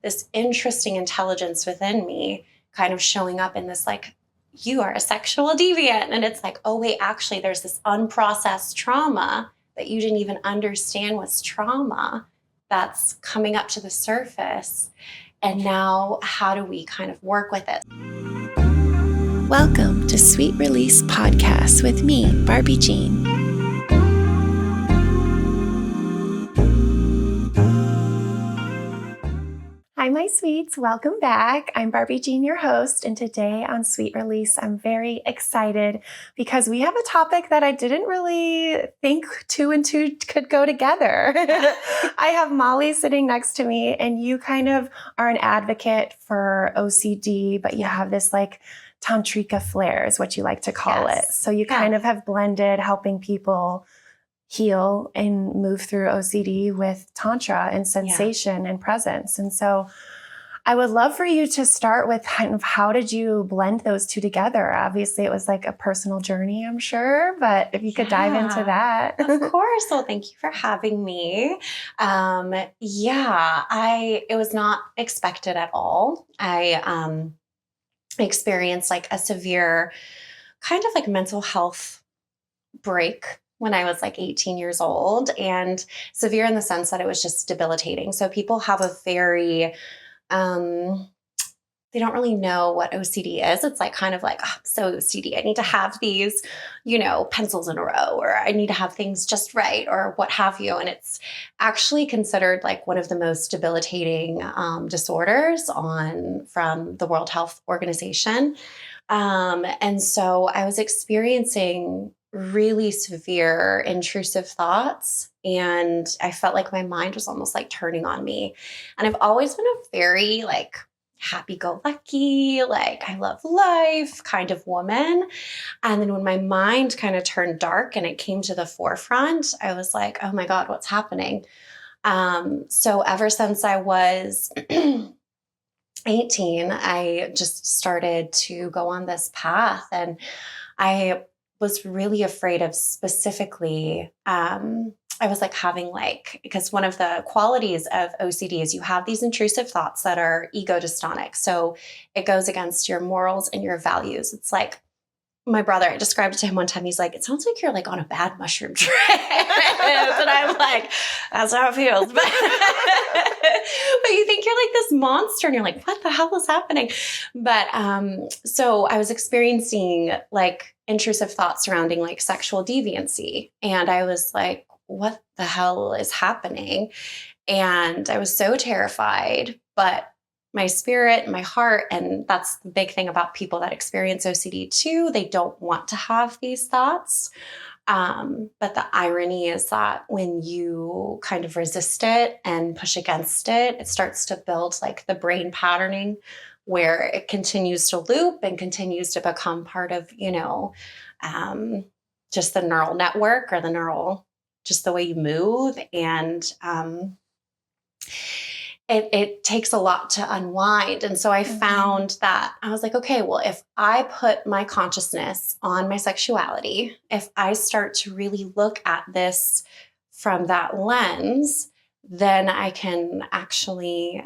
this interesting intelligence within me kind of showing up in this like, you are a sexual deviant. And it's like, oh, wait, actually, there's this unprocessed trauma that you didn't even understand was trauma that's coming up to the surface. And now how do we kind of work with it? Welcome to Sweet Release Podcast with me, Barbie Jean. Hi, my sweets. Welcome back. I'm Barbie Jean, your host, and today on Sweet Release, I'm very excited because we have a topic that I didn't really think two and two could go together. I have Molly sitting next to me, and you kind of are an advocate for OCD, but you have this like Tantrika flair is what you like to call it. So you kind of have blended helping people heal and move through OCD with Tantra and sensation and presence. And so I would love for you to start with kind of how did you blend those two together? Obviously, it was like a personal journey, I'm sure, but if you could dive into that. Of course. Well, thank you for having me. It was not expected at all. I experienced like a severe kind of like mental health break when I was like 18 years old, and severe in the sense that it was just debilitating. So people have a very, they don't really know what OCD is. It's like kind of like, oh, I'm so OCD. I need to have these, pencils in a row, or I need to have things just right, or what have you. And it's actually considered like one of the most debilitating disorders from the World Health Organization. And so I was experiencing really severe intrusive thoughts, and I felt like my mind was almost like turning on me. And I've always been a very like happy-go-lucky, like I love life kind of woman. And then when my mind kind of turned dark and it came to the forefront, I was like, oh my God, what's happening? So ever since I was 18, I just started to go on this path, and I was really afraid of specifically, I was like having because one of the qualities of OCD is you have these intrusive thoughts that are ego dystonic. So it goes against your morals and your values. It's like my brother, I described it to him one time. He's like, it sounds like you're like on a bad mushroom trip. And I'm like, that's how it feels. But you think you're like this monster and you're like, what the hell is happening? But so I was experiencing like intrusive thoughts surrounding like sexual deviancy. And I was like, what the hell is happening? And I was so terrified, but my spirit, my heart, and that's the big thing about people that experience OCD too. They don't want to have these thoughts. But the irony is that when you kind of resist it and push against it, it starts to build like the brain patterning where it continues to loop and continues to become part of, just the neural network or just the way you move. And, it takes a lot to unwind. And so I found that I was like, okay, well, if I put my consciousness on my sexuality, if I start to really look at this from that lens, then I can actually,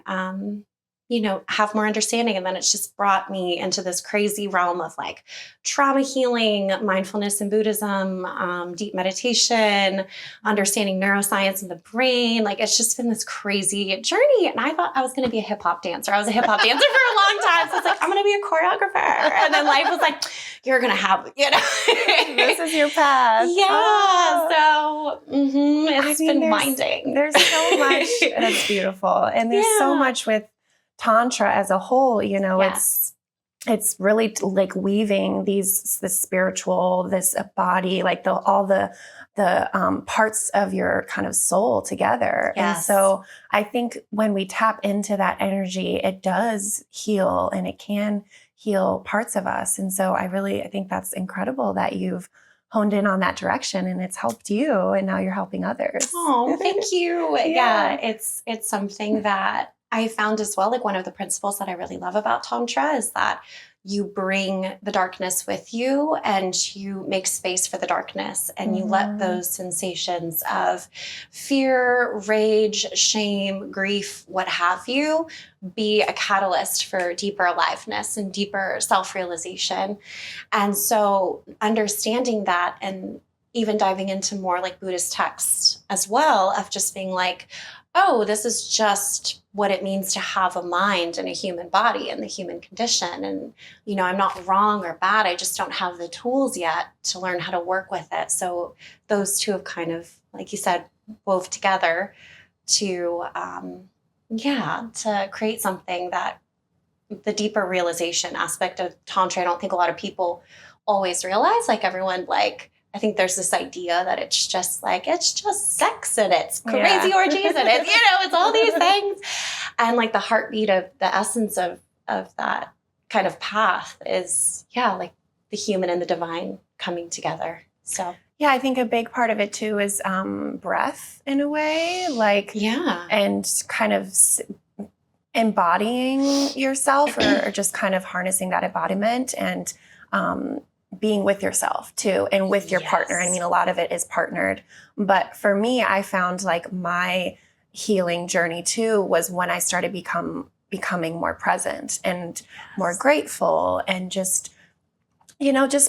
have more understanding. And then it's just brought me into this crazy realm of like trauma healing, mindfulness in Buddhism, deep meditation, understanding neuroscience in the brain. Like it's just been this crazy journey. And I thought I was going to be a hip hop dancer. I was a hip hop dancer for a long time. So it's like, I'm going to be a choreographer. And then life was like, you're going to have, This is your path. Yeah. Oh. So it's been winding. There's so much that's beautiful. And there's so much with Tantra as a whole, it's really like weaving this spiritual, this body, like all the parts of your kind of soul together. Yes. And so I think when we tap into that energy, it does heal, and it can heal parts of us. And so I think that's incredible that you've honed in on that direction, and it's helped you, and now you're helping others. Oh, thank you. Yeah, it's something that I found as well, like one of the principles that I really love about Tantra is that you bring the darkness with you and you make space for the darkness and you let those sensations of fear, rage, shame, grief, what have you, be a catalyst for deeper aliveness and deeper self-realization. And so understanding that and even diving into more like Buddhist texts as well of just being like, oh, this is just what it means to have a mind and a human body and the human condition. And, I'm not wrong or bad. I just don't have the tools yet to learn how to work with it. So those two have kind of, like you said, wove together to, to create something that the deeper realization aspect of Tantra, I don't think a lot of people always realize. Like everyone, I think there's this idea that it's just sex and it's crazy orgies and it's, it's all these things. And like the heartbeat of the essence of that kind of path is, like the human and the divine coming together. So. Yeah, I think a big part of it too is breath in a way, and kind of embodying yourself or just kind of harnessing that embodiment and being with yourself too and with your partner. I mean, a lot of it is partnered. But for me, I found like my healing journey too was when I started becoming more present and more grateful and just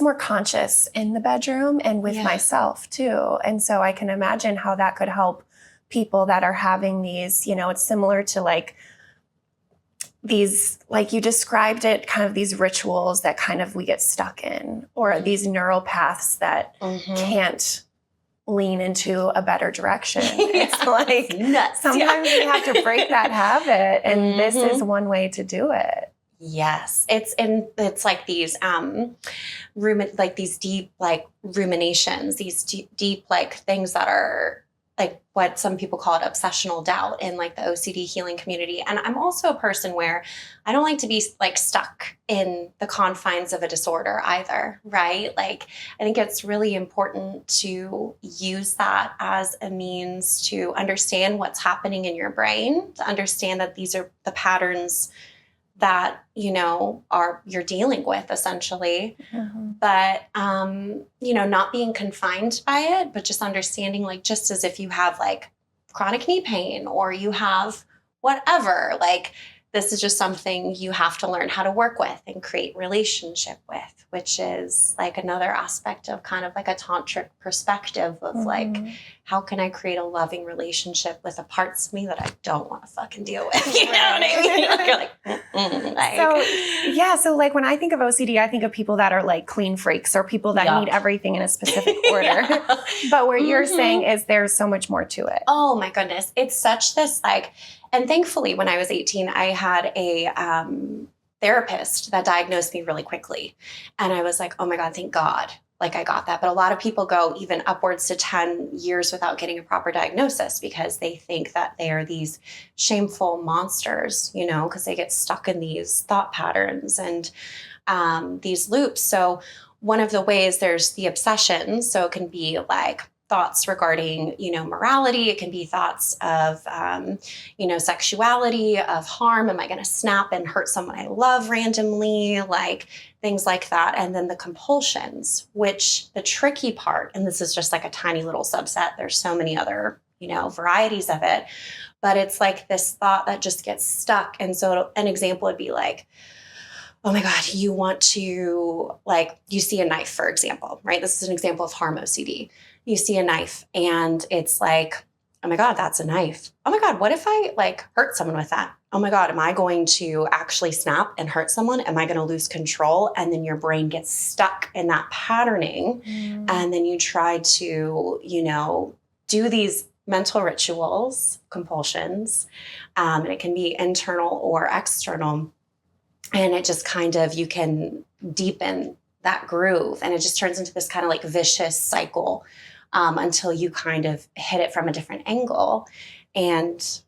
more conscious in the bedroom and with myself too. And so I can imagine how that could help people that are having these, it's similar to like these, like you described it, kind of these rituals that kind of we get stuck in, or these neural paths that can't lean into a better direction. It's like nuts. Sometimes we have to break that habit, and this is one way to do it. Yes, it's like these these deep like ruminations, these deep like things that are like what some people call it obsessional doubt in like the OCD healing community. And I'm also a person where I don't like to be like stuck in the confines of a disorder either, right? Like I think it's really important to use that as a means to understand what's happening in your brain, to understand that these are the patterns that, you're dealing with essentially, but, not being confined by it, but just understanding, like, just as if you have like chronic knee pain or you have whatever, like, this is just something you have to learn how to work with and create relationship with, which is like another aspect of kind of like a tantric perspective of like, how can I create a loving relationship with the parts of me that I don't want to fucking deal with? You know what I mean? So like when I think of OCD, I think of people that are like clean freaks or people that need everything in a specific order. But what you're saying is there's so much more to it. Oh my goodness. It's such this like, and thankfully when I was 18, I had a therapist that diagnosed me really quickly. And I was like, oh my God, thank God. Like I got that. But a lot of people go even upwards to 10 years without getting a proper diagnosis because they think that they are these shameful monsters, because they get stuck in these thought patterns and these loops. So one of the ways there's the obsession. So it can be like thoughts regarding, morality. It can be thoughts of, sexuality, of harm. Am I going to snap and hurt someone I love randomly? Like things like that. And then the compulsions, which the tricky part, and this is just like a tiny little subset. There's so many other, varieties of it, but it's like this thought that just gets stuck. And so an example would be like, oh my God, you want to like, you see a knife, for example, right? This is an example of harm OCD. You see a knife and it's like, oh my God, that's a knife. Oh my God, what if I like hurt someone with that? Oh my God, am I going to actually snap and hurt someone? Am I going to lose control? And then your brain gets stuck in that patterning. And then you try to, do these mental rituals, compulsions, and it can be internal or external. And it just kind of, you can deepen that groove and it just turns into this kind of like vicious cycle until you kind of hit it from a different angle and,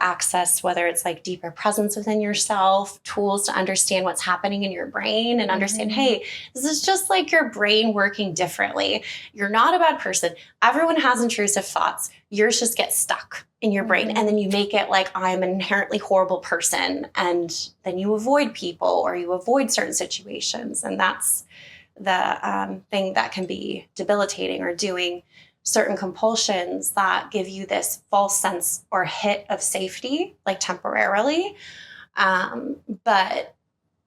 access whether it's like deeper presence within yourself, tools to understand what's happening in your brain and understand, hey, this is just like your brain working differently. You're not a bad person. Everyone has intrusive thoughts. Yours just get stuck in your brain. And then you make it like, I'm an inherently horrible person. And then you avoid people or you avoid certain situations. And that's the thing that can be debilitating, or doing certain compulsions that give you this false sense or hit of safety, like temporarily. But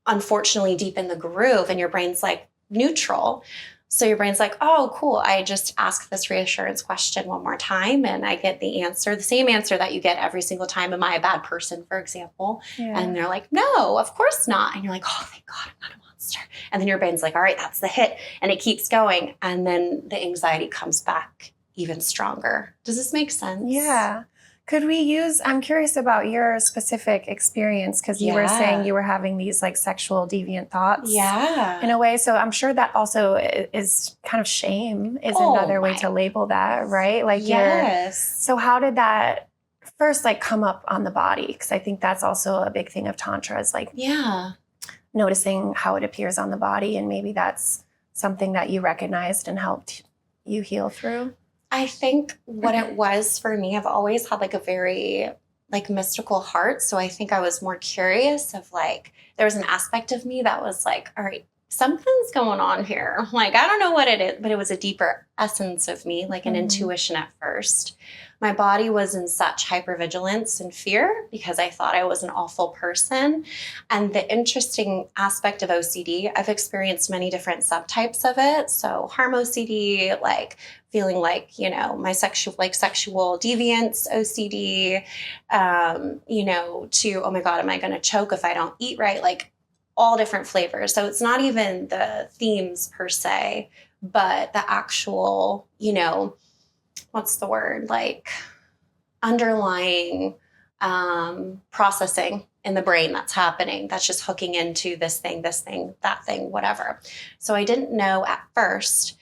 unfortunately, deep in the groove, and your brain's like neutral. So your brain's like, oh, cool. I just ask this reassurance question one more time and I get the answer, the same answer that you get every single time. Am I a bad person, for example? Yeah. And they're like, no, of course not. And you're like, oh, thank God, I'm not a monster. And then your brain's like, all right, that's the hit. And it keeps going. And then the anxiety comes back even stronger. Does this make sense? Yeah. Could we use, I'm curious about your specific experience, because you were saying you were having these like sexual deviant thoughts in a way. So I'm sure that also is kind of shame is another way to label that, right? Like so how did that first like come up on the body? Because I think that's also a big thing of Tantra, is like noticing how it appears on the body. And maybe that's something that you recognized and helped you heal through. I think what it was for me, I've always had like a very like mystical heart. So I think I was more curious of like, there was an aspect of me that was like, all right, something's going on here. Like, I don't know what it is, but it was a deeper essence of me, like an intuition at first. My body was in such hypervigilance and fear because I thought I was an awful person. And the interesting aspect of OCD, I've experienced many different subtypes of it. So harm OCD, like feeling like, you know, my sexual deviance OCD, you know, to, oh my God, am I going to choke if I don't eat right? Like all different flavors. So it's not even the themes per se, but the actual, you know, what's the word? Like underlying processing in the brain that's happening. That's just hooking into this thing, that thing, whatever. So I didn't know at first,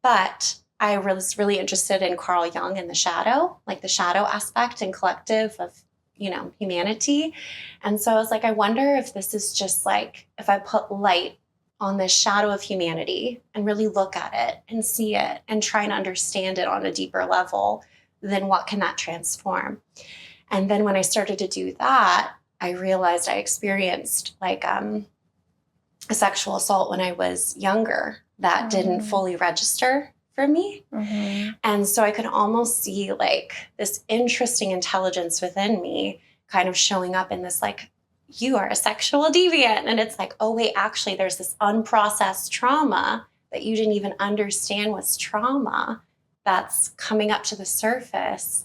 but I was really interested in Carl Jung and the shadow, like the shadow aspect and collective of, you know, humanity. And so I was like, I wonder if this is just like, if I put light on this shadow of humanity and really look at it and see it and try and understand it on a deeper level, then what can that transform? And then when I started to do that, I realized I experienced like a sexual assault when I was younger that didn't fully register for me. And so I could almost see like this interesting intelligence within me kind of showing up in this like, you are a sexual deviant. And it's like, oh, wait, actually, there's this unprocessed trauma that you didn't even understand was trauma that's coming up to the surface.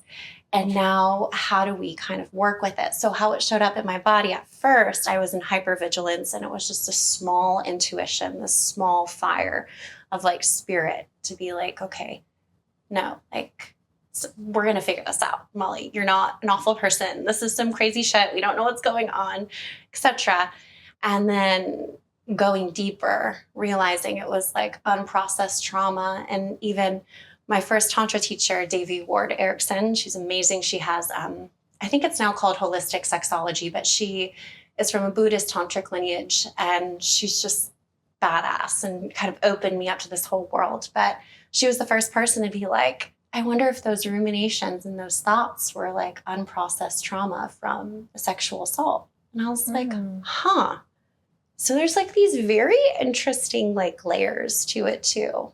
And now how do we kind of work with it? So how it showed up in my body at first, I was in hypervigilance, and it was just a small intuition, this small fire of like spirit to be like, okay, no, like, so we're going to figure this out. Molly, you're not an awful person. This is some crazy shit. We don't know what's going on, etc. And then going deeper, realizing it was like unprocessed trauma. And even my first Tantra teacher, Davy Ward Erickson, she's amazing. She has, I think it's now called holistic sexology, but she is from a Buddhist tantric lineage. And she's just badass and kind of opened me up to this whole world. But she was the first person to be like, I wonder if those ruminations and those thoughts were like unprocessed trauma from a sexual assault. And I was like, huh. So there's like these very interesting like layers to it too.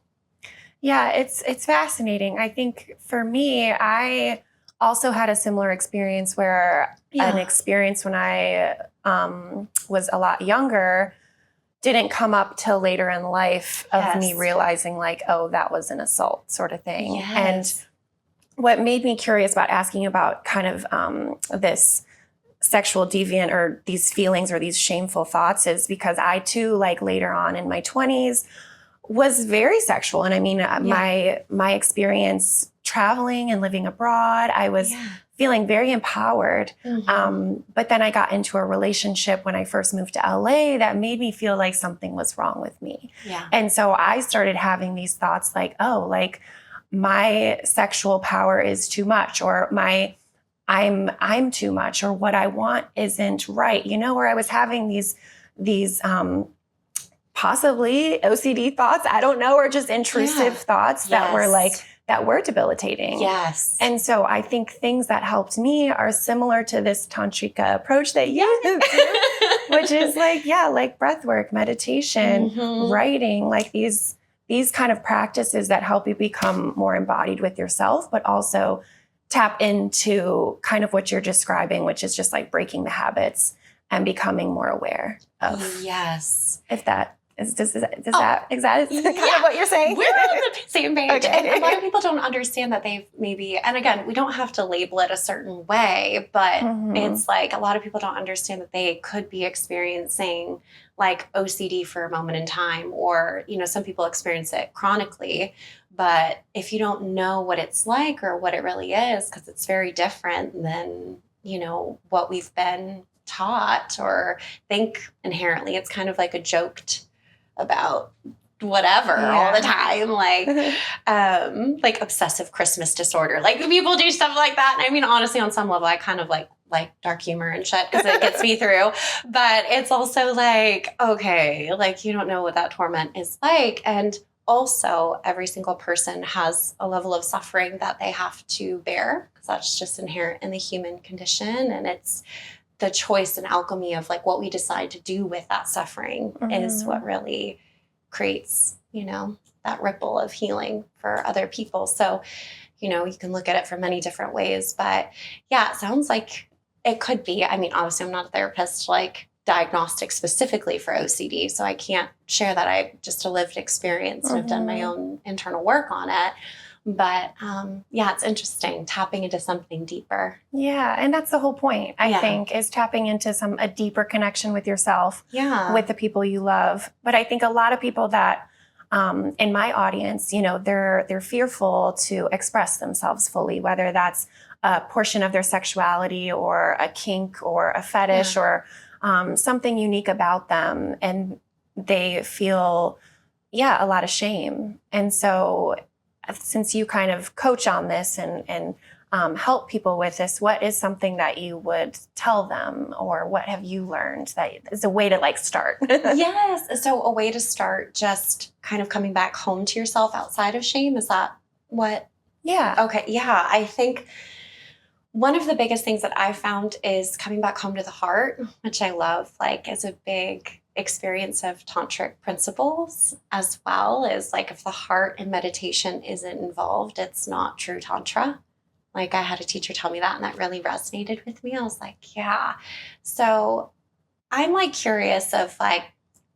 Yeah, it's fascinating. I think for me, I also had a similar experience where an experience when I was a lot younger didn't come up till later in life of me realizing like, oh, that was an assault sort of thing. And what made me curious about asking about kind of this sexual deviant or these feelings or these shameful thoughts is because I too, like later on in my 20s, was very sexual. And I mean, my experience traveling and living abroad, I was feeling very empowered. But then I got into a relationship when I first moved to LA that made me feel like something was wrong with me. And so I started having these thoughts like, oh, like my sexual power is too much, or I'm too much, or what I want isn't right. You know, where I was having these possibly OCD thoughts, I don't know, or just intrusive thoughts that were like that were debilitating. Yes. And so I think things that helped me are similar to this tantrika approach that you do, which is like breath work, meditation, writing, like these kind of practices that help you become more embodied with yourself, but also tap into kind of what you're describing, which is just like breaking the habits and becoming more aware of. Yes. If that is, does that kind of what you're saying? We're on the same page. Okay. And a lot of people don't understand that they've maybe, and again, we don't have to label it a certain way, but it's like a lot of people don't understand that they could be experiencing like OCD for a moment in time, or, you know, some people experience it chronically. But if you don't know what it's like or what it really is, because it's very different than, you know, what we've been taught or think inherently, it's kind of like a joked about whatever all the time, like obsessive Christmas disorder. Like people do stuff like that. And I mean, honestly, on some level, I kind of like dark humor and shit because it gets me through. But it's also like, okay, like you don't know what that torment is like. And also, every single person has a level of suffering that they have to bear because that's just inherent in the human condition. And it's the choice and alchemy of like what we decide to do with that suffering is what really creates, you know, that ripple of healing for other people. So, you know, you can look at it from many different ways, but yeah, it sounds like it could be. I mean, obviously I'm not a therapist, like diagnostic specifically for OCD, so I can't share that. I just a lived experience and have done my own internal work on it. But yeah, it's interesting tapping into something deeper. Yeah, and that's the whole point, I think, is tapping into a deeper connection with yourself, with the people you love. But I think a lot of people that in my audience, you know, they're fearful to express themselves fully, whether that's a portion of their sexuality or a kink or a fetish or something unique about them, and they feel, a lot of shame. And so since you kind of coach on this and help people with this, what is something that you would tell them, or what have you learned that is a way to like start? Yes. So a way to start, just kind of coming back home to yourself outside of shame. Is that what? Yeah. Okay. Yeah. I think one of the biggest things that I've found is coming back home to the heart, which I love, like as a big experience of tantric principles, as well as like if the heart and meditation isn't involved, it's not true tantra. Like I had a teacher tell me that, and that really resonated with me. I was like, yeah. So I'm like curious of like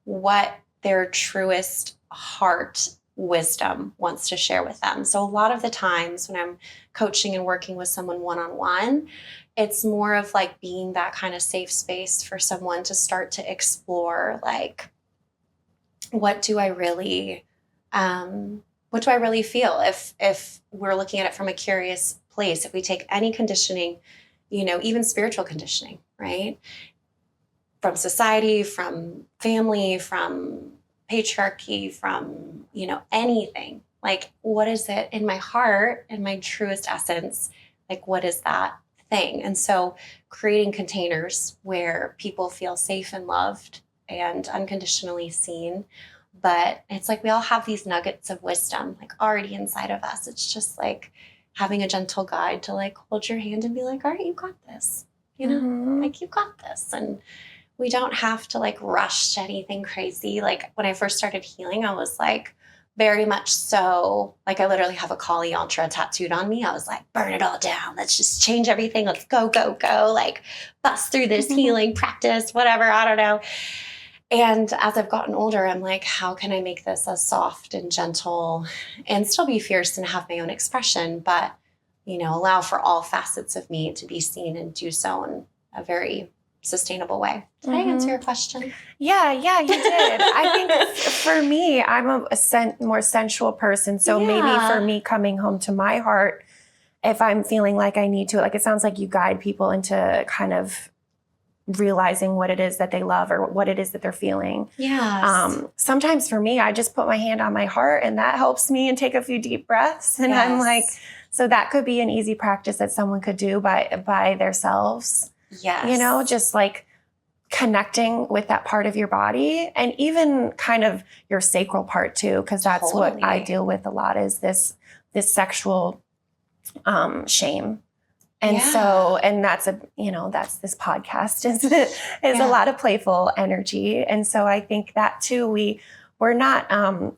what their truest heart wisdom wants to share with them. So a lot of the times when I'm coaching and working with someone one-on-one, it's more of like being that kind of safe space for someone to start to explore, like, what do I really feel if we're looking at it from a curious place? If we take any conditioning, you know, even spiritual conditioning, right? From society, from family, from patriarchy, from, you know, anything, like, what is it in my heart, in my truest essence? Like, what is that thing? And so creating containers where people feel safe and loved and unconditionally seen. But it's like we all have these nuggets of wisdom like already inside of us. It's just like having a gentle guide to like hold your hand and be like, all right, you got this, you know, like you got this. And we don't have to like rush to anything crazy. Like when I first started healing, I was like very much so, like I literally have a Kali Yantra tattooed on me. I was like, burn it all down. Let's just change everything. Let's go, go, go. Like bust through this healing practice, whatever. I don't know. And as I've gotten older, I'm like, how can I make this as soft and gentle and still be fierce and have my own expression, but, you know, allow for all facets of me to be seen and do so in a very sustainable way. Did I answer your question? Yeah, you did. I think for me, I'm a more sensual person. So maybe for me coming home to my heart, if I'm feeling like I need to, like it sounds like you guide people into kind of realizing what it is that they love or what it is that they're feeling. Yes. Sometimes for me, I just put my hand on my heart and that helps me and take a few deep breaths. And I'm like, so that could be an easy practice that someone could do by themselves. Yes. You know, just like connecting with that part of your body and even kind of your sacral part too, because that's what I deal with a lot is this this sexual shame. And Yeah. so, and that's that's this podcast is a lot of playful energy. And so I think that too, we're not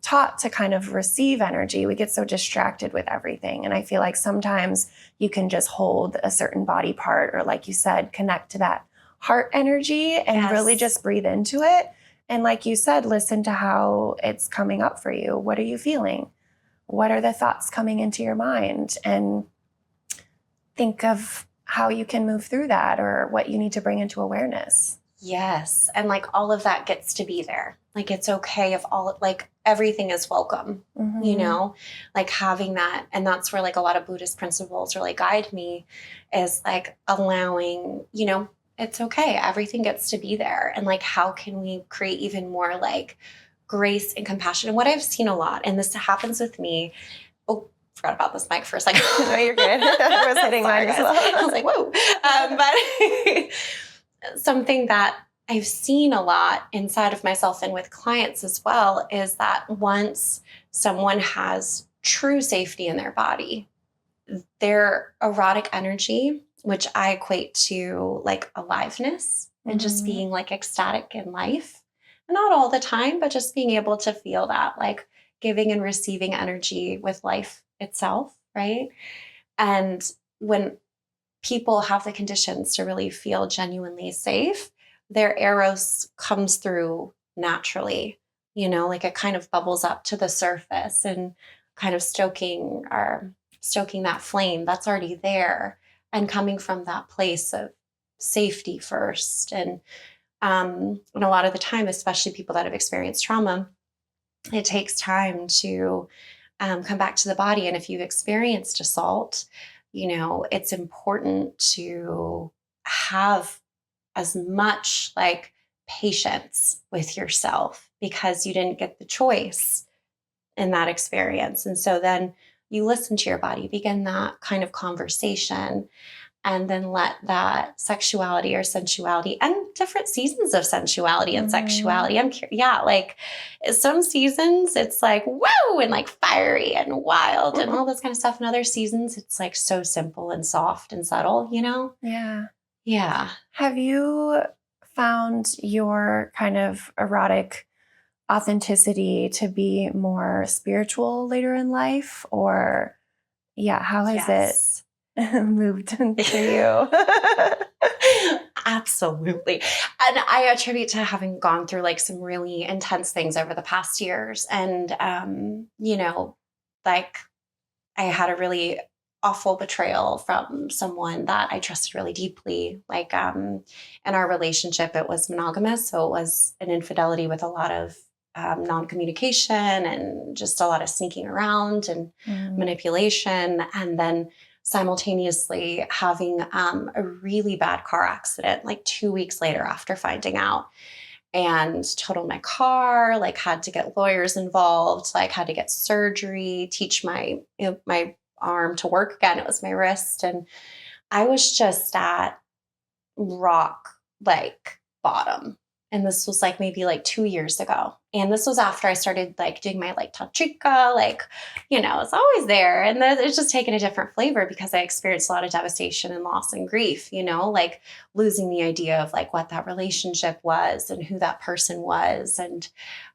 taught to kind of receive energy. We get so distracted with everything. And I feel like sometimes you can just hold a certain body part, or like you said, connect to that heart energy and really just breathe into it. And like you said, listen to how it's coming up for you. What are you feeling? What are the thoughts coming into your mind? And think of how you can move through that, or what you need to bring into awareness. Yes. And like all of that gets to be there. Like it's okay if everything is welcome, like having that. And that's where like a lot of Buddhist principles really guide me, is like allowing, it's okay. Everything gets to be there. And like, how can we create even more like grace and compassion? And what I've seen a lot, and this happens with me. Oh, forgot about this mic for a second. No, you're good. I was hitting mine as well. I was like, whoa. But something that I've seen a lot inside of myself and with clients as well is that once someone has true safety in their body, their erotic energy, which I equate to like aliveness and just being like ecstatic in life, not all the time, but just being able to feel that like giving and receiving energy with life itself, right? And when people have the conditions to really feel genuinely safe, their eros comes through naturally, like it kind of bubbles up to the surface and kind of stoking that flame that's already there, and coming from that place of safety first. And a lot of the time, especially people that have experienced trauma, it takes time to come back to the body. And if you've experienced assault, it's important to have as much like patience with yourself, because you didn't get the choice in that experience. And so then you listen to your body, begin that kind of conversation, and then let that sexuality or sensuality, and different seasons of sensuality and sexuality. Like some seasons it's like, whoa, and like fiery and wild and all this kind of stuff. And other seasons it's like so simple and soft and subtle, Yeah. Yeah. Have you found your kind of erotic authenticity to be more spiritual later in life? Or how has it moved for you? Absolutely. And I attribute to having gone through like some really intense things over the past years. And, like I had a really awful betrayal from someone that I trusted really deeply. Like, in our relationship, it was monogamous. So it was an infidelity with a lot of non-communication and just a lot of sneaking around and manipulation. And then simultaneously having a really bad car accident like 2 weeks later after finding out, and totaled my car, like had to get lawyers involved, like had to get surgery, teach my arm to work again. It was my wrist. And I was just at rock like bottom. And this was like maybe like 2 years ago. And this was after I started like doing my like tantrika, like, it's always there. And then it's just taken a different flavor because I experienced a lot of devastation and loss and grief, like losing the idea of like what that relationship was and who that person was. And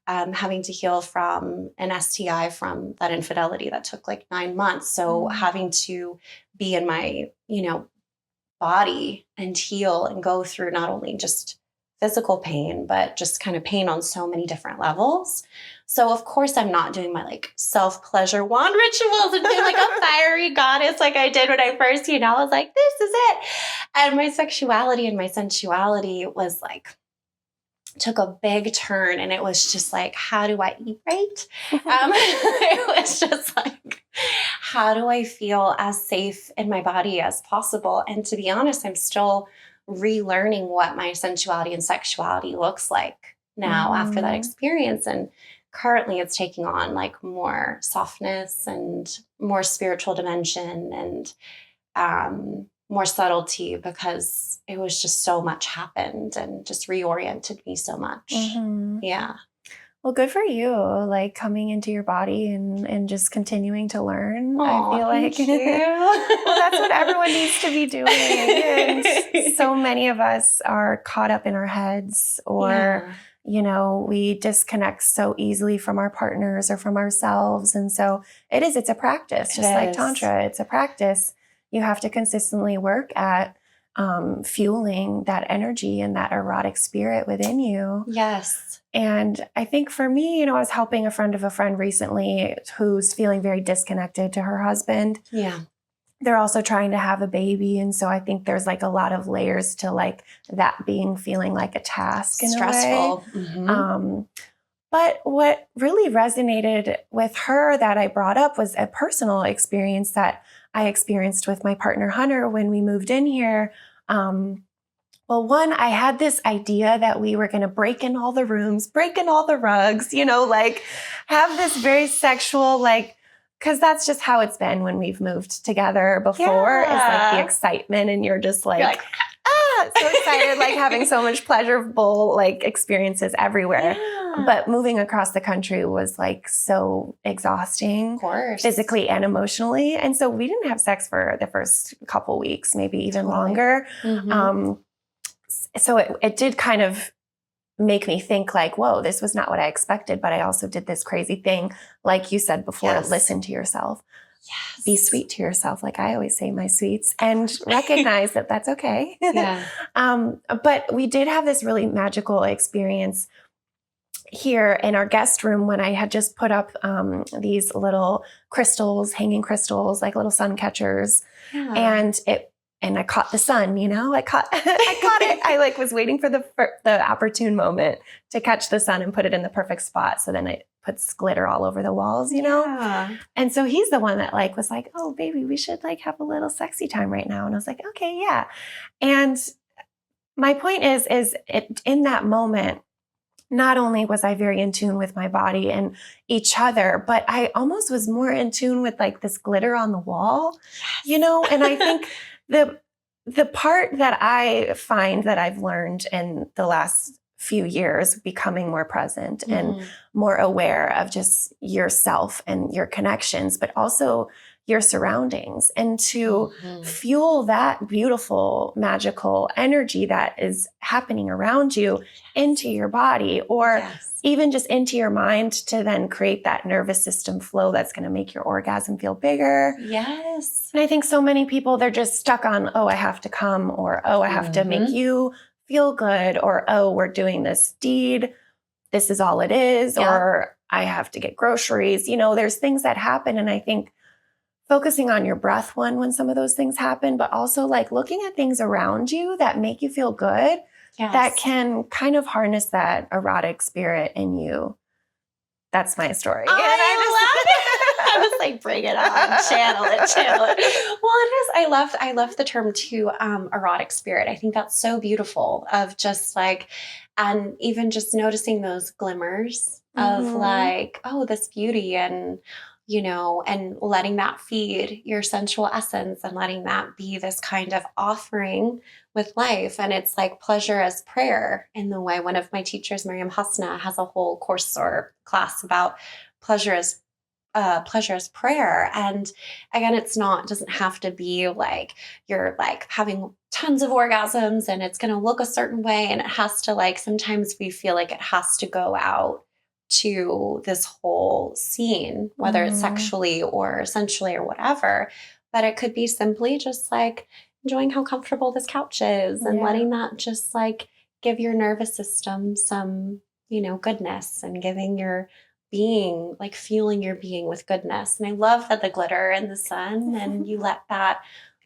having to heal from an STI from that infidelity that took like 9 months. So having to be in my, body and heal and go through not only just physical pain, but just kind of pain on so many different levels. So of course I'm not doing my like self-pleasure wand rituals and being like a fiery goddess like I did when I first, I was like, this is it. And my sexuality and my sensuality was like, took a big turn, and it was just like, how do I eat right? It was just like, how do I feel as safe in my body as possible? And to be honest, I'm still relearning what my sensuality and sexuality looks like now after that experience. And currently it's taking on like more softness and more spiritual dimension and more subtlety, because it was just so much happened and just reoriented me so much. Yeah. Well, good for you, like coming into your body and just continuing to learn. Aw, I feel like thank you. well, that's what everyone needs to be doing. And so many of us are caught up in our heads, or, we disconnect so easily from our partners or from ourselves. And so it's a practice, just like Tantra, it's a practice. You have to consistently work at fueling that energy and that erotic spirit within you. Yes. And I think for me, I was helping a friend of a friend recently who's feeling very disconnected to her husband. Yeah. They're also trying to have a baby. And so I think there's like a lot of layers to like that feeling like a task in stressful. a way. Mm-hmm. But what really resonated with her that I brought up was a personal experience that I experienced with my partner, Hunter, when we moved in here. Well, one, I had this idea that we were going to break in all the rooms, break in all the rugs, like have this very sexual, like, because that's just how it's been when we've moved together before. It's like the excitement, and you're just like so excited, like having so much pleasurable like experiences everywhere. Yeah. But moving across the country was like so exhausting, of course, physically and emotionally. And so we didn't have sex for the first couple weeks, maybe even longer. Mm-hmm. So it did kind of make me think like, whoa, this was not what I expected. But I also did this crazy thing. Like you said before, listen to yourself. Yes. Be sweet to yourself. Like I always say, my sweets, and recognize that that's okay. Yeah. But we did have this really magical experience here in our guest room when I had just put up these little crystals, hanging crystals, like little sun catchers. Yeah. And I caught the sun, I caught it. I like was waiting for the opportune moment to catch the sun and put it in the perfect spot. So then I puts glitter all over the walls, Yeah. And so he's the one that like was like, oh baby, we should like have a little sexy time right now. And I was like, okay, yeah. And my point is in that moment, not only was I very in tune with my body and each other, but I almost was more in tune with like this glitter on the wall, and I think the part that I find that I've learned in the last few years, becoming more present and more aware of just yourself and your connections, but also your surroundings, and to fuel that beautiful, magical energy that is happening around you into your body, or even just into your mind, to then create that nervous system flow that's going to make your orgasm feel bigger. Yes. And I think so many people, they're just stuck on, oh, I have to come, or, oh, I have to make you feel good, or, oh, we're doing this deed. This is all it is. Yeah. Or I have to get groceries. There's things that happen. And I think focusing on your breath when some of those things happen, but also like looking at things around you that make you feel good, that can kind of harness that erotic spirit in you. That's my story. I love it. I was like, bring it on, channel it. Well, it is. I love the term too, erotic spirit. I think that's so beautiful, of just like, and even just noticing those glimmers of like, oh, this beauty, and and letting that feed your sensual essence, and letting that be this kind of offering with life. And it's like pleasure as prayer, in the way one of my teachers, Miriam Hasna, has a whole course or class about pleasure as prayer. And again, doesn't have to be like you're like having tons of orgasms and it's going to look a certain way. And it has to, like, sometimes we feel like it has to go out to this whole scene, whether it's sexually or sensually or whatever. But it could be simply just like enjoying how comfortable this couch is, and letting that just like give your nervous system some, goodness, and giving your being, like fueling your being with goodness. And I love that the glitter and the sun, and you let that,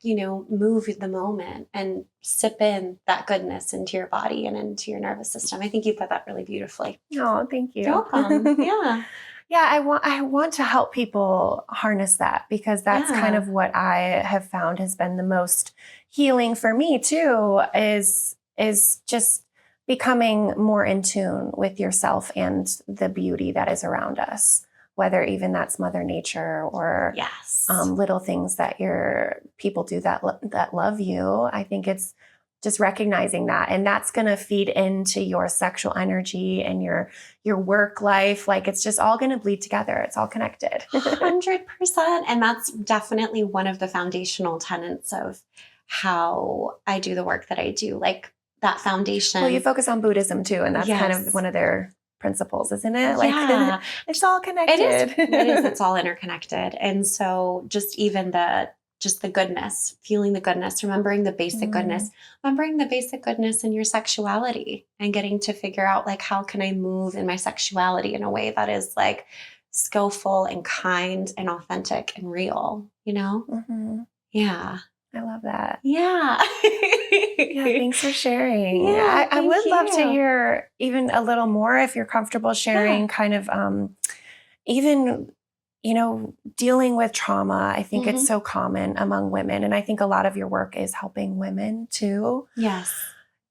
move the moment and sip in that goodness into your body and into your nervous system. I think you put that really beautifully. Oh, thank you. You're welcome. Yeah. Yeah, I want to help people harness that, because that's kind of what I have found has been the most healing for me too, is just becoming more in tune with yourself and the beauty that is around us, whether even that's Mother Nature or little things that your people do that love you. I think it's just recognizing that. And that's going to feed into your sexual energy and your work life. Like it's just all going to bleed together. It's all connected. 100%. And that's definitely one of the foundational tenets of how I do the work that I do. Like that foundation. Well, you focus on Buddhism too. And that's kind of one of their principles, isn't it? Like it's all connected. It is. It's all interconnected. And so just even the goodness, feeling the goodness, remembering the basic goodness, remembering the basic goodness in your sexuality and getting to figure out like, how can I move in my sexuality in a way that is like skillful and kind and authentic and real, you know? Mm-hmm. Yeah. I love that. Yeah. Yeah. Thanks for sharing. Yeah, I would love to hear even a little more if you're comfortable sharing kind of, even, you know, dealing with trauma. I think it's so common among women. And I think a lot of your work is helping women too. Yes.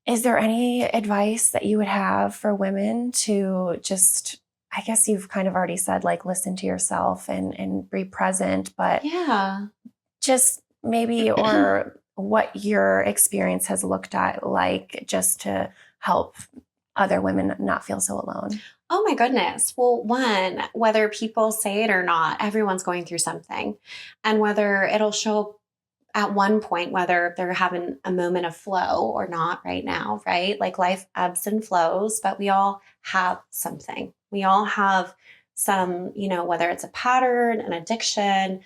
Is there any advice that you would have for women to just, I guess you've kind of already said, like, listen to yourself and be present, but just maybe, or what your experience has looked at like, just to help other women not feel so alone? Oh my goodness. Well, one, whether people say it or not, everyone's going through something. And whether it'll show up at one point, whether they're having a moment of flow or not right now, right? Like life ebbs and flows, but we all have something. We all have some, you know, whether it's a pattern, an addiction,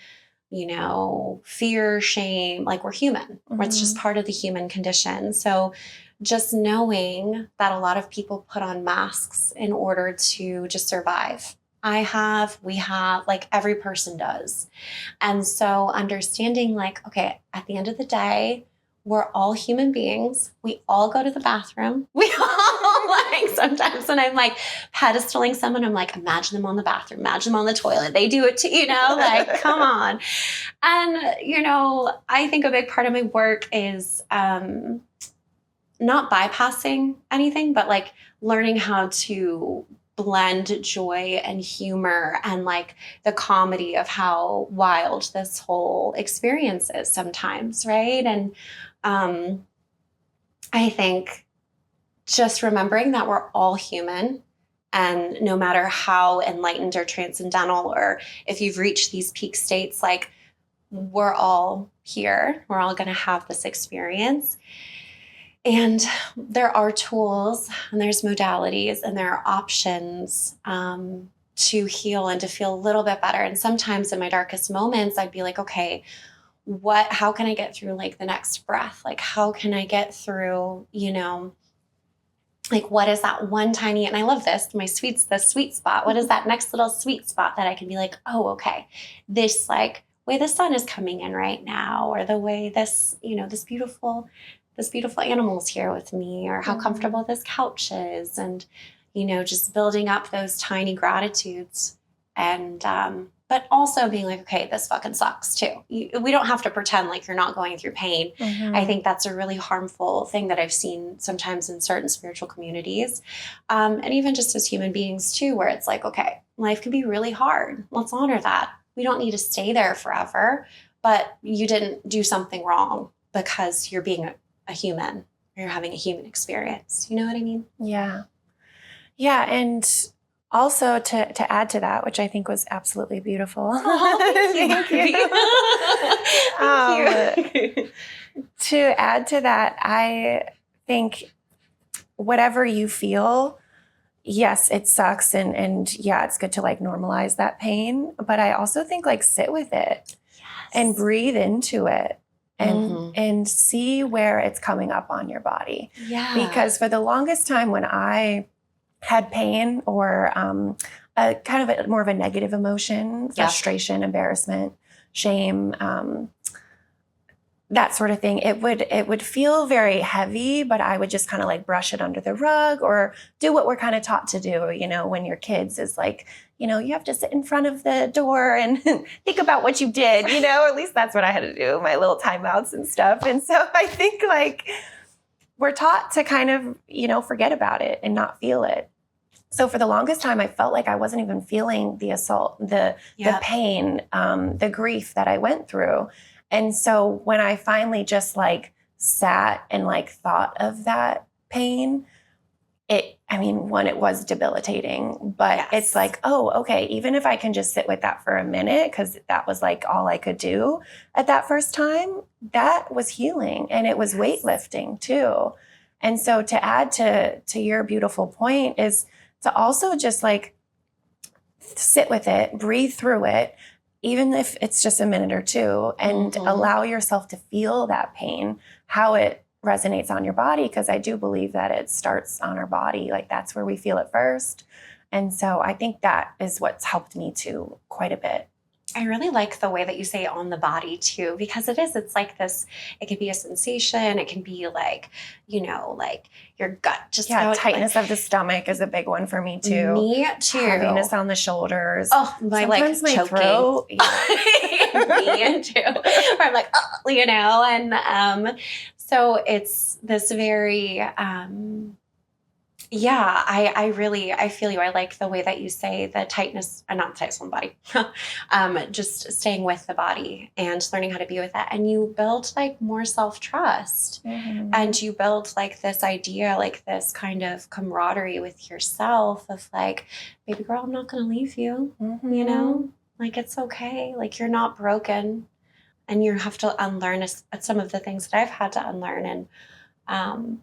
you know, fear, shame, like we're human. It's just part of the human condition. So just knowing that a lot of people put on masks in order to just survive. We have, like every person does. And so understanding like, okay, at the end of the day, we're all human beings. We all go to the bathroom. We all like, sometimes when I'm like pedestaling someone, I'm like, imagine them on the bathroom, imagine them on the toilet. They do it too, you know, like, come on. And, you know, I think a big part of my work is, not bypassing anything, but like learning how to blend joy and humor and like the comedy of how wild this whole experience is sometimes, right? And I think just remembering that we're all human, and no matter how enlightened or transcendental, or if you've reached these peak states, like we're all here, we're all going to have this experience. And there are tools and there's modalities and there are options to heal and to feel a little bit better. And sometimes in my darkest moments, I'd be like, okay, how can I get through like the next breath? Like, how can I get through, you know, like, what is that one tiny, and I love this, the sweet spot. What is that next little sweet spot that I can be like, oh, okay, this like way the sun is coming in right now, or the way this, you know, this beautiful animal's here with me, or how comfortable this couch is. And, you know, just building up those tiny gratitudes, and, but also being like, okay, this fucking sucks too. We don't have to pretend like you're not going through pain. I think that's a really harmful thing that I've seen sometimes in certain spiritual communities. And even just as human beings too, where it's like, okay, life can be really hard. Let's honor that. We don't need to stay there forever, but you didn't do something wrong because you're being a human, or you're having a human experience. You know what I mean? Yeah. Yeah. And also to add to that, which I think was absolutely beautiful. Oh, thank you. Thank you. To add to that, I think whatever you feel, yes, it sucks. And yeah, it's good to like normalize that pain. But I also think like sit with it and breathe into it. And see where it's coming up on your body. Yeah. Because for the longest time when I had pain, or a kind of more of a negative emotion, frustration, embarrassment, shame, that sort of thing, it would feel very heavy, but I would just kind of like brush it under the rug, or do what we're kind of taught to do, you know, when you're kids, is like, you know, you have to sit in front of the door and think about what you did, you know, at least that's what I had to do, my little timeouts and stuff. And so I think like we're taught to kind of, you know, forget about it and not feel it. So for the longest time, I felt like I wasn't even feeling the assault, the pain, the grief that I went through. And so when I finally just like sat and like thought of that pain, it was debilitating, but it's like, oh, okay, even if I can just sit with that for a minute, because that was like all I could do at that first time, that was healing, and it was weightlifting too. And so to add to your beautiful point is to also just like sit with it, breathe through it, even if it's just a minute or two, and allow yourself to feel that pain, how it resonates on your body, because I do believe that it starts on our body. Like that's where we feel it first. And so I think that is what's helped me too quite a bit. I really like the way that you say on the body too, because it's like this, it can be a sensation. It can be like, like your gut just. Yeah, tightness of the stomach is a big one for me too. Me too. Heaviness on the shoulders. Oh, sometimes my choking. Throat. Yeah. Me too. Or I'm like, and so it's this very, I feel you. I like the way that you say the tightness, not tightness on the body, just staying with the body and learning how to be with it. And you build like more self-trust, and you build like this idea, like this kind of camaraderie with yourself of like, baby girl, I'm not going to leave you, like it's okay. Like you're not broken. And you have to unlearn some of the things that I've had to unlearn, and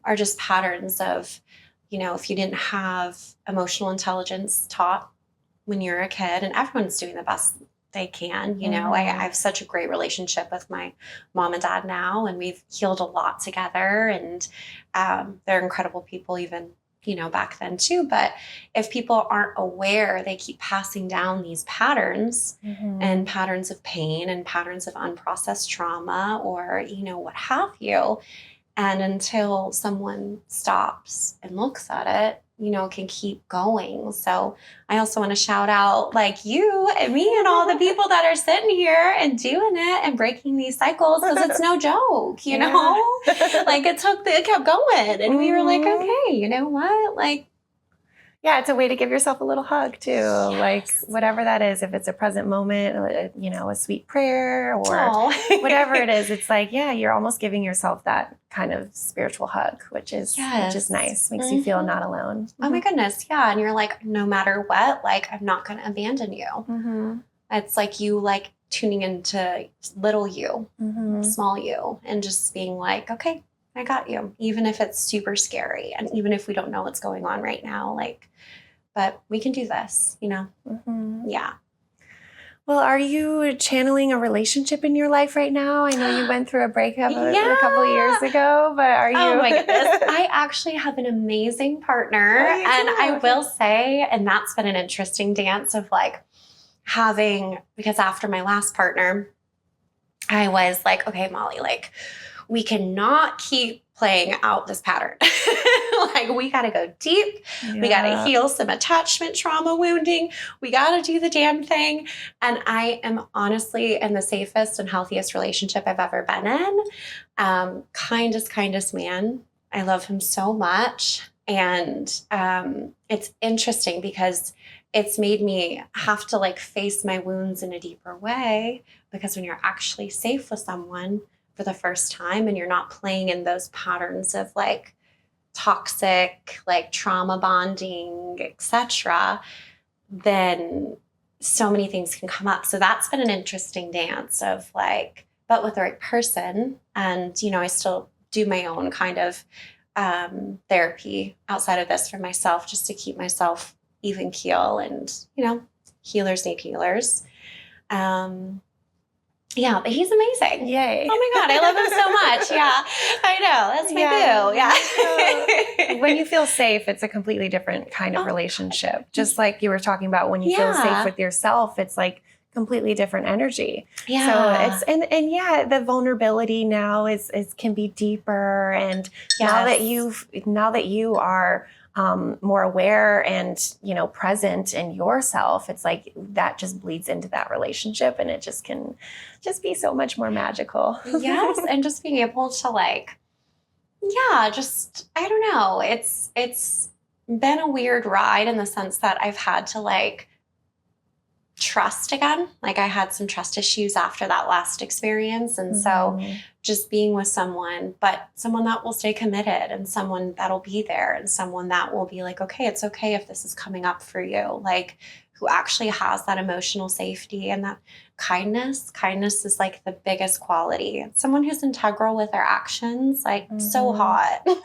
are just patterns of, if you didn't have emotional intelligence taught when you're a kid, and everyone's doing the best they can, I have such a great relationship with my mom and dad now, and we've healed a lot together, and they're incredible people even, back then too. But if people aren't aware, they keep passing down these patterns and patterns of pain and patterns of unprocessed trauma or, what have you. And until someone stops and looks at it, it can keep going. So I also want to shout out like you and me and all the people that are sitting here and doing it and breaking these cycles, because it's no joke, like it kept going. And we were like, okay, you know what? Like, yeah, it's a way to give yourself a little hug too. Yes. Like whatever that is, if it's a present moment, a sweet prayer or whatever it is, it's like, yeah, you're almost giving yourself that kind of spiritual hug, which is nice. Makes you feel not alone. Oh my goodness. Yeah. And you're like, no matter what, like, I'm not going to abandon you. It's like you like tuning into little you, small you, and just being like, okay, I got you, even if it's super scary. And even if we don't know what's going on right now, like, but we can do this, Yeah. Well, are you channeling a relationship in your life right now? I know you went through a breakup a couple of years ago, but are you? Oh my goodness. I actually have an amazing partner. And I will say, and that's been an interesting dance of like because after my last partner, I was like, okay, Molly, like, we cannot keep playing out this pattern. Like, we got to go deep. Yeah. We got to heal some attachment trauma wounding. We got to do the damn thing. And I am honestly in the safest and healthiest relationship I've ever been in. Kindest man. I love him so much. And it's interesting because it's made me have to like face my wounds in a deeper way, because when you're actually safe with someone for the first time and you're not playing in those patterns of like toxic, like trauma bonding, etc., then so many things can come up. So that's been an interesting dance of like, but with the right person. And, I still do my own kind of therapy outside of this for myself, just to keep myself even keel. And, healers need healers. Yeah, but he's amazing. Yay. Oh my God, I love him so much. Yeah, I know. That's my boo. Yeah. When you feel safe, it's a completely different kind of relationship. Just like you were talking about, when you feel safe with yourself, it's like completely different energy. Yeah. So it's, the vulnerability now can be deeper. And now that you are more aware and, present in yourself, it's like that just bleeds into that relationship, and it just can just be so much more magical. Yes. And just being able to like, I don't know. It's been a weird ride in the sense that I've had to like trust again. Like I had some trust issues after that last experience. And so just being with someone, but someone that will stay committed and someone that'll be there and someone that will be like, okay, it's okay if this is coming up for you. Like, who actually has that emotional safety and that kindness. Kindness is like the biggest quality. Someone who's integral with their actions, like so hot. Agreed.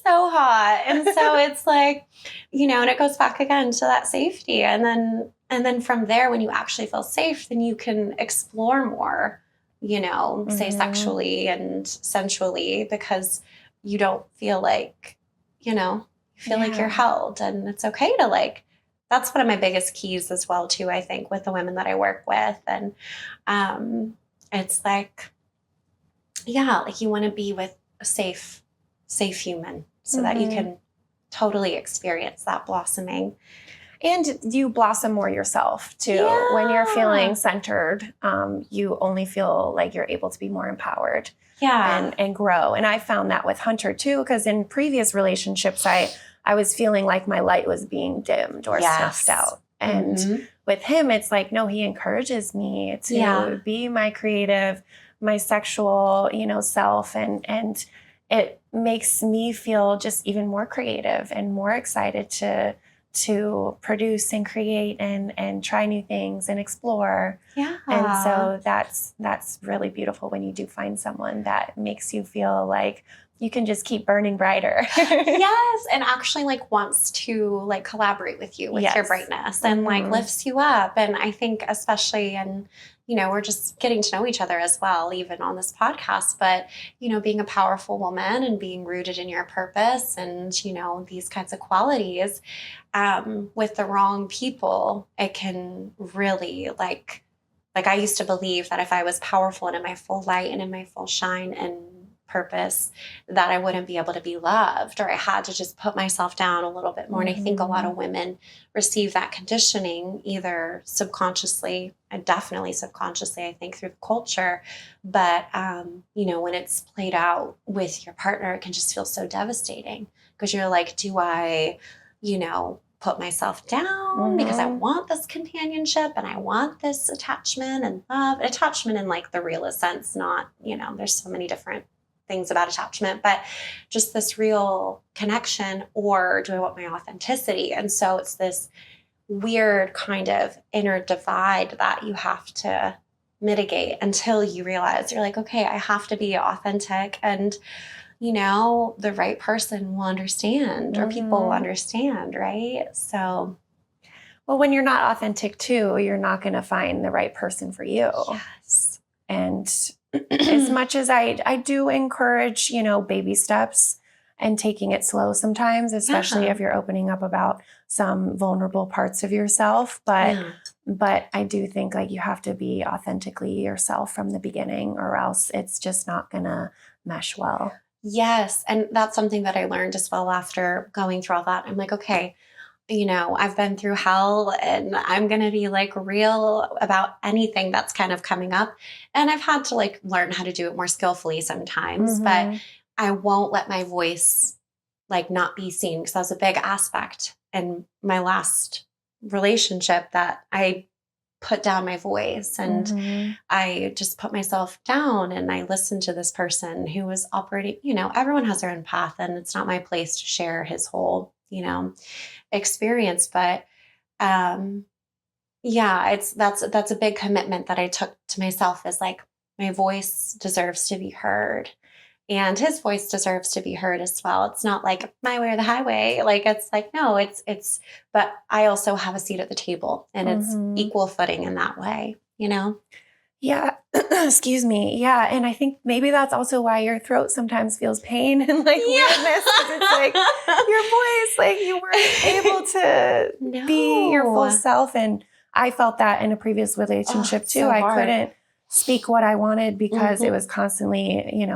So hot. And so it's like, and it goes back again to that safety. And then from there, when you actually feel safe, then you can explore more, say sexually and sensually, because you don't feel like, you feel like you're held, and it's okay to like, that's one of my biggest keys as well too, I think, with the women that I work with. And it's like, like you want to be with a safe human so that you can totally experience that blossoming. And you blossom more yourself too. Yeah. When you're feeling centered, you only feel like you're able to be more empowered. Yeah. And grow. And I found that with Hunter too, because in previous relationships, I was feeling like my light was being dimmed or snuffed out. And with him, it's like, no, he encourages me to be my creative, my sexual, self. And it makes me feel just even more creative and more excited to produce and create and try new things and explore. Yeah. And so that's really beautiful when you do find someone that makes you feel like you can just keep burning brighter. Yes. And actually like wants to like collaborate with you with your brightness and like lifts you up. And I think especially we're just getting to know each other as well, even on this podcast, but, being a powerful woman and being rooted in your purpose and, these kinds of qualities, with the wrong people, it can really like I used to believe that if I was powerful and in my full light and in my full shine and purpose, that I wouldn't be able to be loved, or I had to just put myself down a little bit more. And I think a lot of women receive that conditioning either subconsciously and definitely subconsciously, I think, through the culture. But, when it's played out with your partner, it can just feel so devastating because you're like, do I, put myself down because I want this companionship and I want this attachment and love. Attachment in like the realest sense, not, there's so many different things about attachment, but just this real connection, or do I want my authenticity? And so it's this weird kind of inner divide that you have to mitigate until you realize you're like, okay, I have to be authentic, and the right person will understand, or people will understand, right? So, well, when you're not authentic too, you're not going to find the right person for you. Yes. And as much as I do encourage, baby steps and taking it slow sometimes, especially if you're opening up about some vulnerable parts of yourself. But I do think like you have to be authentically yourself from the beginning, or else it's just not going to mesh well. Yes. And that's something that I learned as well after going through all that. I'm like, okay, I've been through hell and I'm going to be like real about anything that's kind of coming up. And I've had to like learn how to do it more skillfully sometimes, but I won't let my voice like not be seen, because that was a big aspect in my last relationship, that I put down my voice and I just put myself down, and I listened to this person who was operating, everyone has their own path, and it's not my place to share his whole, experience. But that's a big commitment that I took to myself, is like, my voice deserves to be heard. And his voice deserves to be heard as well. It's not like my way or the highway. Like, it's like, no, it's, but I also have a seat at the table, and it's equal footing in that way, Yeah. Excuse me. Yeah. And I think maybe that's also why your throat sometimes feels pain and like weirdness. It's like your voice, like you weren't able to be your full self. And I felt that in a previous relationship too. So I couldn't speak what I wanted because it was constantly,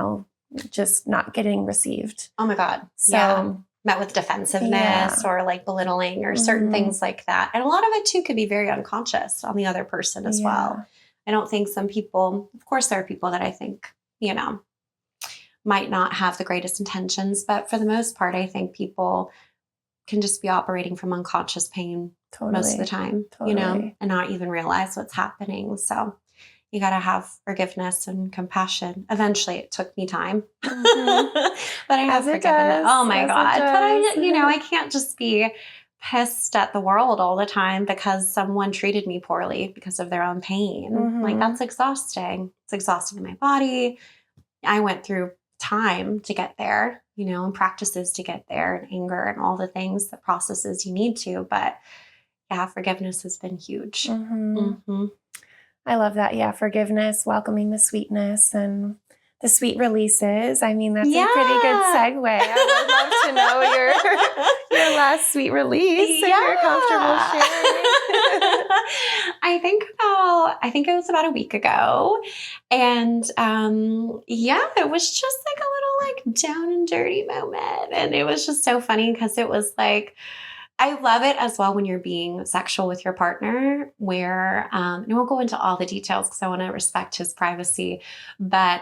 just not getting received. Oh my God. So met with defensiveness or like belittling or certain things like that. And a lot of it too could be very unconscious on the other person as well. I don't think some people, of course, there are people that I think, might not have the greatest intentions, but for the most part, I think people can just be operating from unconscious pain most of the time, and not even realize what's happening. So You got to have forgiveness and compassion. Eventually, it took me time, Mhm. but I have As it forgiven them. does, Oh my as it God. But does. I can't just be pissed at the world all the time because someone treated me poorly because of their own pain. Like, Mhm. that's exhausting. It's exhausting in my body. I went through time to get there, and practices to get there, and anger and all the things, the processes you need to. But yeah, forgiveness has been huge. Mhm. Mm-hmm. I love that. Yeah, forgiveness, welcoming the sweetness, and the sweet releases. I mean, that's a pretty good segue. I would love to know your last sweet release if you're comfortable sharing. I think it was about a week ago. And it was just like a little like down and dirty moment. And it was just so funny because it was like, I love it as well when you're being sexual with your partner, where, and I won't go into all the details because I want to respect his privacy, but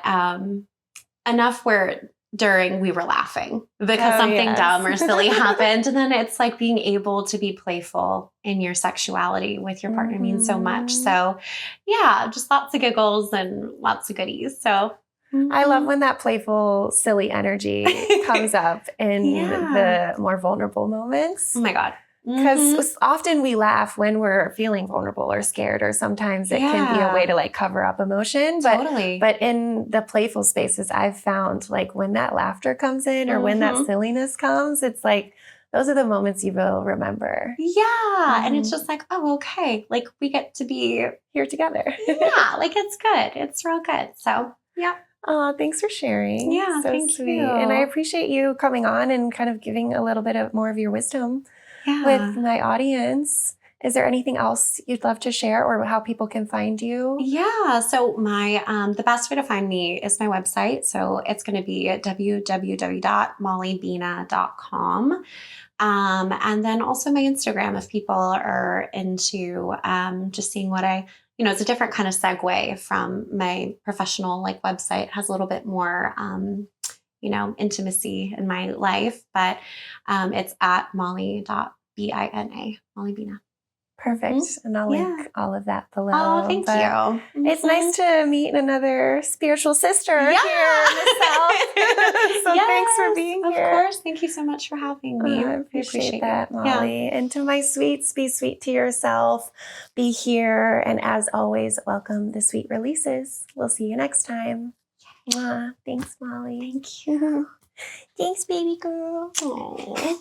enough where during we were laughing because something dumb or silly happened. And then it's like being able to be playful in your sexuality with your partner means so much. So yeah, just lots of giggles and lots of goodies. So I love when that playful, silly energy comes up in the more vulnerable moments. Oh my God. Because often we laugh when we're feeling vulnerable or scared, or sometimes it can be a way to like cover up emotion. But in the playful spaces, I've found like when that laughter comes in or when that silliness comes, it's like those are the moments you will remember. Yeah. And it's just like, oh, okay. Like we get to be here together. Yeah. Like it's good. It's real good. So yeah. Oh, thanks for sharing. Yeah, so thank sweet. you. And I appreciate you coming on and kind of giving a little bit more of your wisdom with my audience. Is there anything else you'd love to share or how people can find you? Yeah. So my the best way to find me is my website. So it's going to be www.mollybina.com. And then also my Instagram if people are into just seeing what it's a different kind of segue from my professional like website. It has a little bit more intimacy in my life, but it's at Molly.Bina, Molly Bina. Perfect. And I'll link all of that below. Oh, thank you. It's nice to meet another spiritual sister here in the South. So thanks for being here. Of course. Thank you so much for having me. I appreciate that, Molly. Yeah. And to my sweets, be sweet to yourself. Be here. And as always, welcome the sweet releases. We'll see you next time. Mwah. Thanks, Molly. Thank you. Thanks, baby girl. Aww.